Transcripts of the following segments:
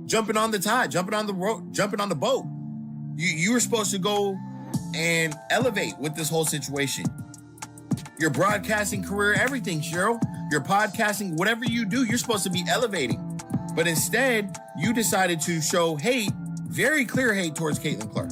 jumping on the tide, jumping on the rope, jumping on the boat. You were supposed to go and elevate with this whole situation. Your broadcasting career, everything, Cheryl. Your podcasting, whatever you do, you're supposed to be elevating. But instead, you decided to show hate, very clear hate towards Caitlyn Clark.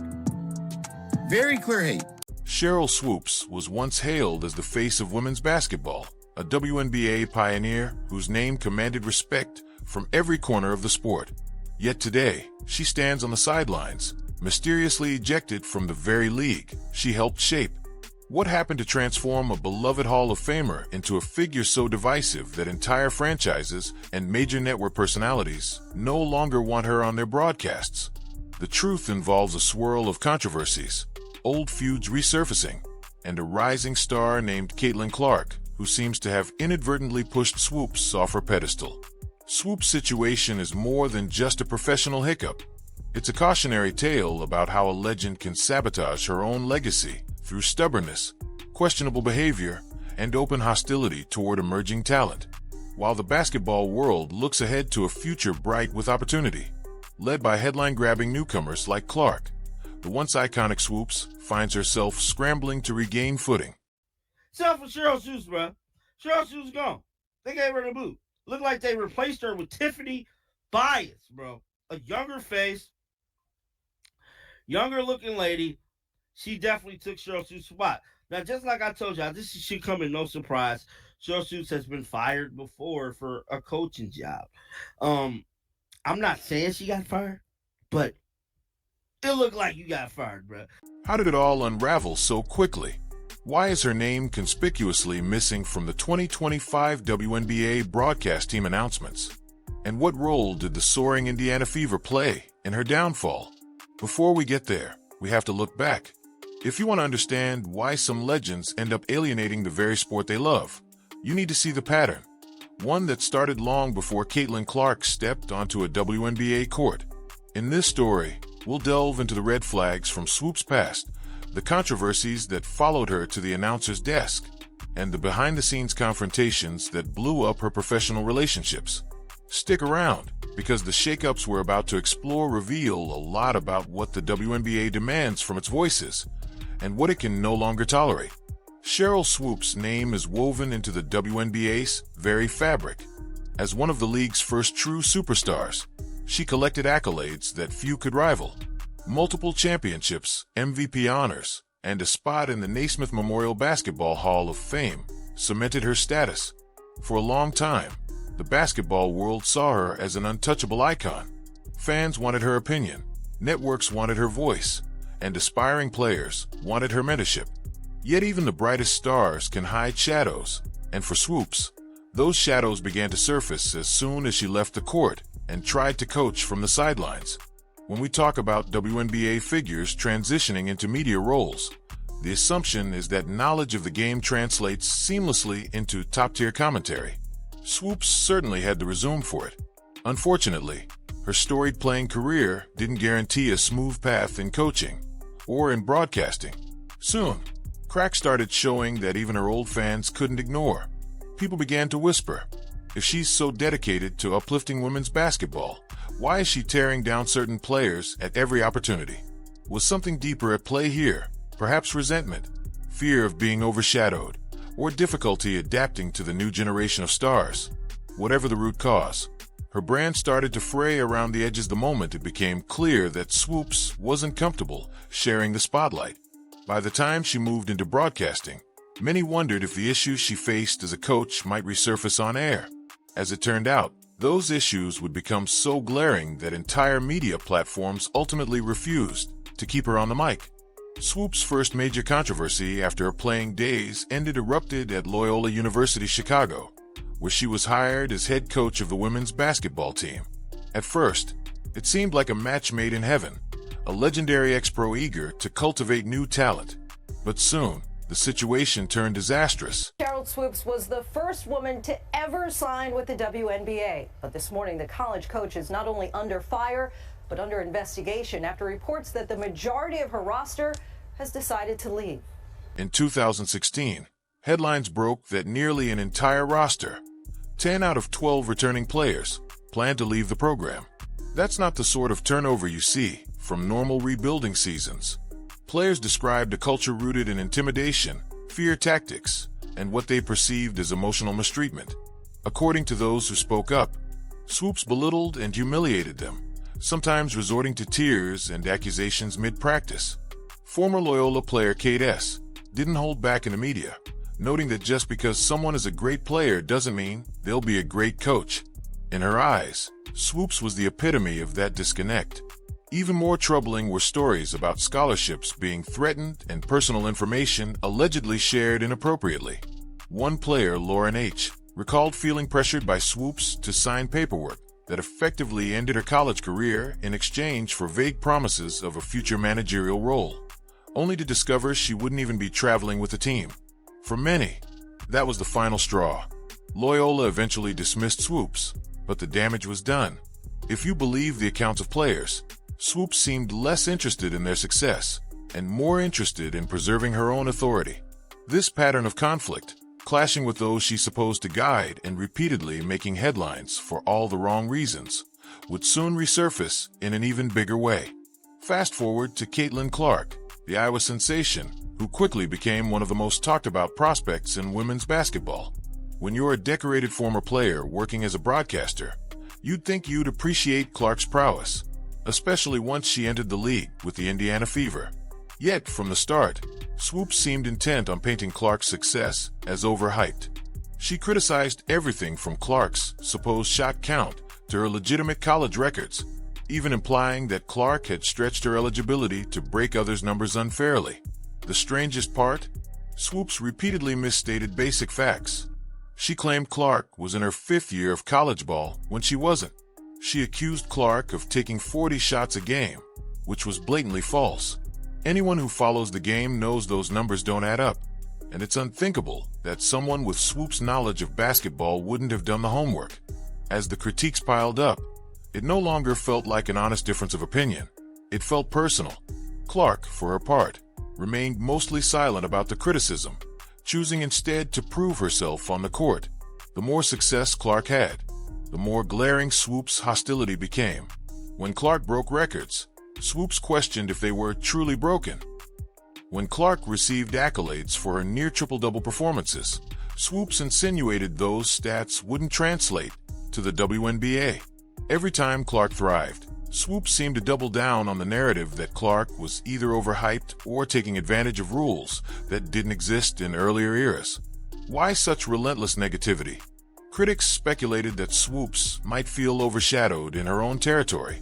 Very clear hate. Cheryl Swoops was once hailed as the face of women's basketball, a WNBA pioneer whose name commanded respect from every corner of the sport. Yet today, she stands on the sidelines, mysteriously ejected from the very league she helped shape. What happened to transform a beloved Hall of Famer into a figure so divisive that entire franchises and major network personalities no longer want her on their broadcasts? The truth involves a swirl of controversies, old feuds resurfacing, and a rising star named Caitlyn Clark, who seems to have inadvertently pushed Swoops off her pedestal. Swoops' situation is more than just a professional hiccup. It's a cautionary tale about how a legend can sabotage her own legacy through stubbornness, questionable behavior, and open hostility toward emerging talent. While the basketball world looks ahead to a future bright with opportunity, led by headline-grabbing newcomers like Clark, the once iconic Swoops finds herself scrambling to regain footing. Except for Cheryl Swoops, bro. Cheryl Swoops gone. They gave her the boot. Looked like they replaced her with Tiffany Bias, bro. A younger face, younger looking lady. She definitely took Cheryl Swoops' spot. Now, just like I told y'all, this should come as no surprise. Cheryl Swoops has been fired before for a coaching job. I'm not saying she got fired, but it looked like you got fired, bro. How did it all unravel so quickly? Why is her name conspicuously missing from the 2025 WNBA broadcast team announcements? And what role did the soaring Indiana Fever play in her downfall? Before we get there, we have to look back. If you want to understand why some legends end up alienating the very sport they love, you need to see the pattern. One that started long before Caitlyn Clark stepped onto a WNBA court. In this story, we'll delve into the red flags from Swoops' past, the controversies that followed her to the announcer's desk, and the behind-the-scenes confrontations that blew up her professional relationships. Stick around, because the shakeups we're about to explore reveal a lot about what the WNBA demands from its voices, and what it can no longer tolerate. Cheryl Swoops' name is woven into the WNBA's very fabric. As one of the league's first true superstars, she collected accolades that few could rival. Multiple championships, MVP honors, and a spot in the Naismith Memorial Basketball Hall of Fame cemented her status. For a long time, the basketball world saw her as an untouchable icon. Fans wanted her opinion, networks wanted her voice, and aspiring players wanted her mentorship. Yet even the brightest stars can hide shadows, and for Swoops, those shadows began to surface as soon as she left the court and tried to coach from the sidelines. When we talk about WNBA figures transitioning into media roles, the assumption is that knowledge of the game translates seamlessly into top-tier commentary. Swoops certainly had the resume for it. Unfortunately, her storied playing career didn't guarantee a smooth path in coaching or in broadcasting. Soon, cracks started showing that even her old fans couldn't ignore. People began to whisper, if she's so dedicated to uplifting women's basketball, why is she tearing down certain players at every opportunity? Was something deeper at play here? Perhaps resentment, fear of being overshadowed, or difficulty adapting to the new generation of stars? Whatever the root cause, her brand started to fray around the edges the moment it became clear that Swoops wasn't comfortable sharing the spotlight. By the time she moved into broadcasting, many wondered if the issues she faced as a coach might resurface on air. As it turned out, those issues would become so glaring that entire media platforms ultimately refused to keep her on the mic. Swoops' first major controversy after her playing days erupted at Loyola University, Chicago, where she was hired as head coach of the women's basketball team. At first, it seemed like a match made in heaven, a legendary ex-pro eager to cultivate new talent. But soon, the situation turned disastrous. Cheryl Swoops was the first woman to ever sign with the WNBA. But this morning, the college coach is not only under fire, but under investigation after reports that the majority of her roster has decided to leave. In 2016, headlines broke that nearly an entire roster, 10 out of 12 returning players, planned to leave the program. That's not the sort of turnover you see from normal rebuilding seasons. Players described a culture rooted in intimidation, fear tactics, and what they perceived as emotional mistreatment. According to those who spoke up, Swoops belittled and humiliated them, sometimes resorting to tears and accusations mid-practice. Former Loyola player Kate S. didn't hold back in the media, noting that just because someone is a great player doesn't mean they'll be a great coach. In her eyes, Swoops was the epitome of that disconnect. Even more troubling were stories about scholarships being threatened and personal information allegedly shared inappropriately. One player, Lauren H., recalled feeling pressured by Swoops to sign paperwork that effectively ended her college career in exchange for vague promises of a future managerial role, only to discover she wouldn't even be traveling with the team. For many, that was the final straw. Loyola eventually dismissed Swoops, but the damage was done. If you believe the accounts of players, Swoops seemed less interested in their success and more interested in preserving her own authority. This pattern of conflict, clashing with those she's supposed to guide and repeatedly making headlines for all the wrong reasons, would soon resurface in an even bigger way. Fast forward to Caitlyn Clark, the Iowa sensation, who quickly became one of the most talked about prospects in women's basketball. When you're a decorated former player working as a broadcaster, you'd think you'd appreciate Clark's prowess, especially once she entered the league with the Indiana Fever. Yet, from the start, Swoops seemed intent on painting Clark's success as overhyped. She criticized everything from Clark's supposed shot count to her legitimate college records, even implying that Clark had stretched her eligibility to break others' numbers unfairly. The strangest part? Swoops repeatedly misstated basic facts. She claimed Clark was in her 5th year of college ball when she wasn't. She accused Clark of taking 40 shots a game, which was blatantly false. Anyone who follows the game knows those numbers don't add up, and it's unthinkable that someone with Swoops' knowledge of basketball wouldn't have done the homework. As the critiques piled up, it no longer felt like an honest difference of opinion. It felt personal. Clark, for her part, remained mostly silent about the criticism, choosing instead to prove herself on the court. The more success Clark had, the more glaring Swoops' hostility became. When Clark broke records, Swoops questioned if they were truly broken. When Clark received accolades for her near triple-double performances, Swoops insinuated those stats wouldn't translate to the WNBA. Every time Clark thrived, Swoops seemed to double down on the narrative that Clark was either overhyped or taking advantage of rules that didn't exist in earlier eras. Why such relentless negativity? Critics speculated that Swoops might feel overshadowed in her own territory.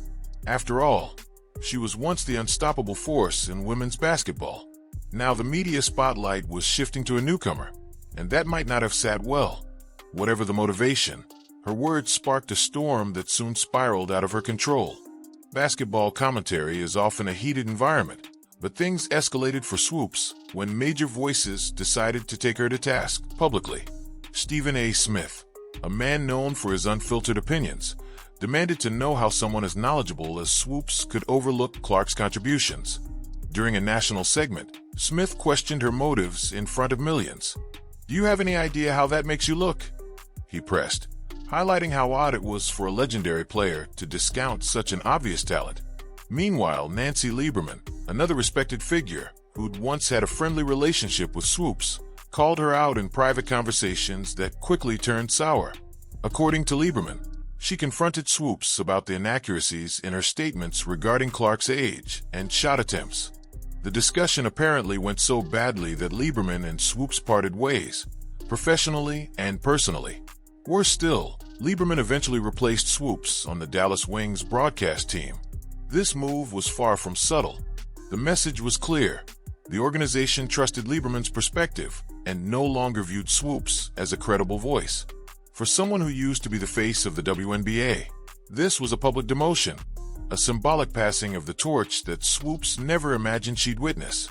After all, she was once the unstoppable force in women's basketball. Now the media spotlight was shifting to a newcomer, and that might not have sat well. Whatever the motivation, her words sparked a storm that soon spiraled out of her control. Basketball commentary is often a heated environment, but things escalated for Swoops when major voices decided to take her to task publicly. Stephen A. Smith, a man known for his unfiltered opinions, demanded to know how someone as knowledgeable as Swoops could overlook Clark's contributions. During a national segment, Smith questioned her motives in front of millions. "Do you have any idea how that makes you look?" he pressed, highlighting how odd it was for a legendary player to discount such an obvious talent. Meanwhile, Nancy Lieberman, another respected figure who'd once had a friendly relationship with Swoops, called her out in private conversations that quickly turned sour. According to Lieberman, she confronted Swoops about the inaccuracies in her statements regarding Clark's age and shot attempts. The discussion apparently went so badly that Lieberman and Swoops parted ways, professionally and personally. Worse still, Lieberman eventually replaced Swoops on the Dallas Wings broadcast team. This move was far from subtle. The message was clear. The organization trusted Lieberman's perspective and no longer viewed Swoops as a credible voice. For someone who used to be the face of the WNBA, this was a public demotion, a symbolic passing of the torch that Swoops never imagined she'd witness.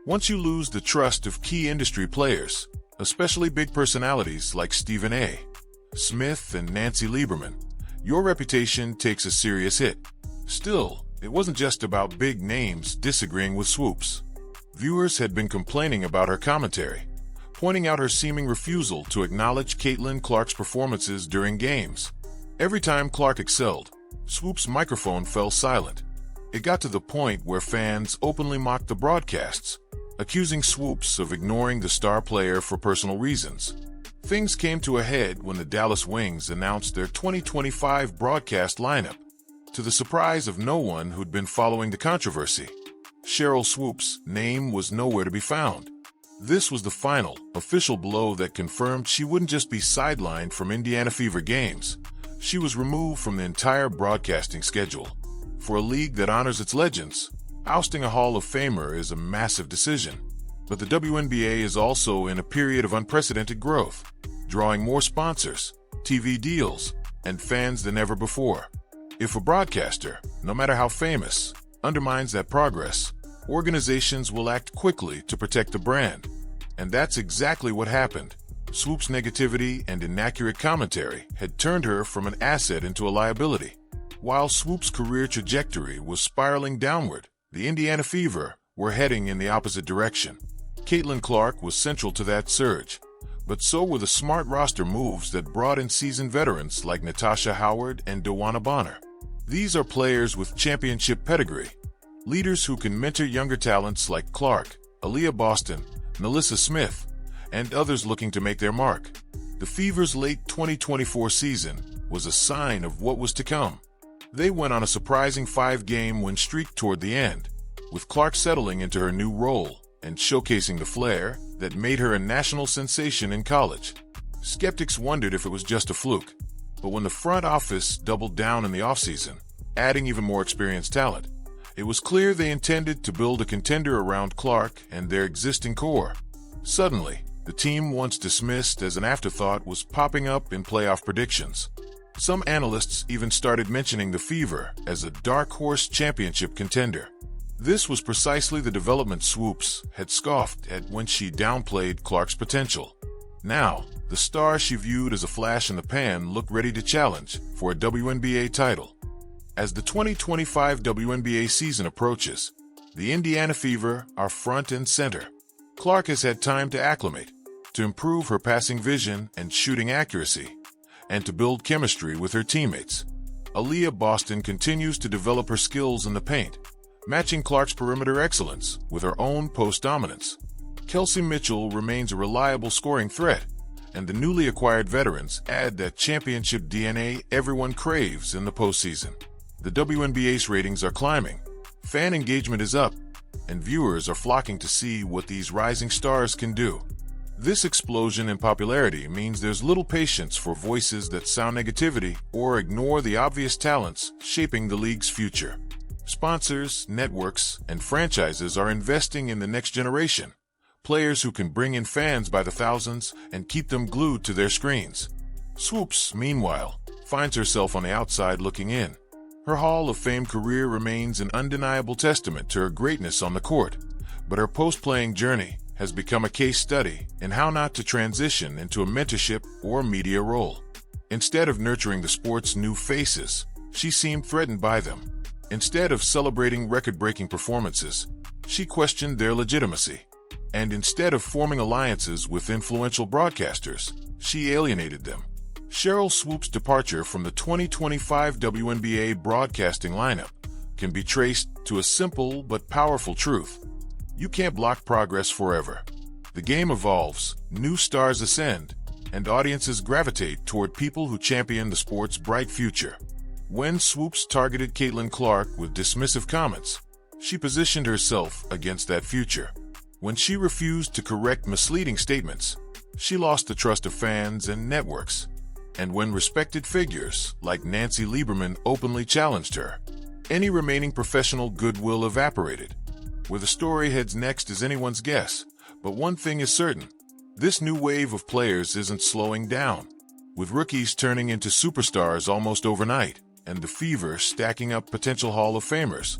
Once you lose the trust of key industry players, especially big personalities like Stephen A. Smith and Nancy Lieberman, your reputation takes a serious hit. Still, it wasn't just about big names disagreeing with Swoops. Viewers had been complaining about her commentary, pointing out her seeming refusal to acknowledge Caitlyn Clark's performances during games. Every time Clark excelled, Swoops' microphone fell silent. It got to the point where fans openly mocked the broadcasts, accusing Swoops of ignoring the star player for personal reasons. Things came to a head when the Dallas Wings announced their 2025 broadcast lineup, to the surprise of no one who'd been following the controversy. Cheryl Swoops' name was nowhere to be found. This was the final, official blow that confirmed she wouldn't just be sidelined from Indiana Fever games. She was removed from the entire broadcasting schedule. For a league that honors its legends, ousting a Hall of Famer is a massive decision. But the WNBA is also in a period of unprecedented growth, drawing more sponsors, TV deals, and fans than ever before. If a broadcaster, no matter how famous, undermines that progress, organizations will act quickly to protect the brand. And that's exactly what happened. Swoops' negativity and inaccurate commentary had turned her from an asset into a liability. While Swoops' career trajectory was spiraling downward, the Indiana Fever were heading in the opposite direction. Caitlyn Clark was central to that surge, but so were the smart roster moves that brought in seasoned veterans like Natasha Howard and DeWanna Bonner. These are players with championship pedigree, leaders who can mentor younger talents like Clark, Aaliyah Boston, Melissa Smith, and others looking to make their mark. The Fever's late 2024 season was a sign of what was to come. They went on a surprising 5-game win streak toward the end, with Clark settling into her new role and showcasing the flair that made her a national sensation in college. Skeptics wondered if it was just a fluke, but when the front office doubled down in the offseason, adding even more experienced talent, it was clear they intended to build a contender around Clark and their existing core. Suddenly, the team once dismissed as an afterthought was popping up in playoff predictions. Some analysts even started mentioning the Fever as a dark horse championship contender. This was precisely the development Swoops had scoffed at when she downplayed Clark's potential. Now, the star she viewed as a flash in the pan looked ready to challenge for a WNBA title. As the 2025 WNBA season approaches, the Indiana Fever are front and center. Clark has had time to acclimate, to improve her passing vision and shooting accuracy, and to build chemistry with her teammates. Aaliyah Boston continues to develop her skills in the paint, matching Clark's perimeter excellence with her own post dominance. Kelsey Mitchell remains a reliable scoring threat, and the newly acquired veterans add that championship DNA everyone craves in the postseason. The WNBA's ratings are climbing, fan engagement is up, and viewers are flocking to see what these rising stars can do. This explosion in popularity means there's little patience for voices that sound negativity or ignore the obvious talents shaping the league's future. Sponsors, networks, and franchises are investing in the next generation, players who can bring in fans by the thousands and keep them glued to their screens. Swoops, meanwhile, finds herself on the outside looking in. Her Hall of Fame career remains an undeniable testament to her greatness on the court, but her post-playing journey has become a case study in how not to transition into a mentorship or media role. Instead of nurturing the sport's new faces, she seemed threatened by them. Instead of celebrating record-breaking performances, she questioned their legitimacy. And instead of forming alliances with influential broadcasters, she alienated them. Cheryl Swoops' departure from the 2025 WNBA broadcasting lineup can be traced to a simple but powerful truth. You can't block progress forever. The game evolves, new stars ascend, and audiences gravitate toward people who champion the sport's bright future. When Swoops targeted Caitlyn Clark with dismissive comments, she positioned herself against that future. When she refused to correct misleading statements, she lost the trust of fans and networks. And when respected figures like Nancy Lieberman openly challenged her, any remaining professional goodwill evaporated. Where the story heads next is anyone's guess, but one thing is certain: this new wave of players isn't slowing down. With rookies turning into superstars almost overnight, and the Fever stacking up potential Hall of Famers,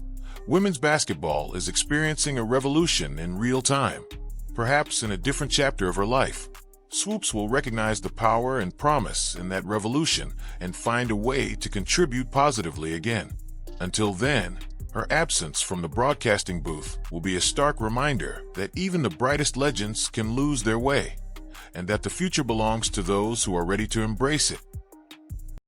women's basketball is experiencing a revolution in real time. Perhaps in a different chapter of her life, Swoops will recognize the power and promise in that revolution and find a way to contribute positively again. Until then, her absence from the broadcasting booth will be a stark reminder that even the brightest legends can lose their way, and that the future belongs to those who are ready to embrace it.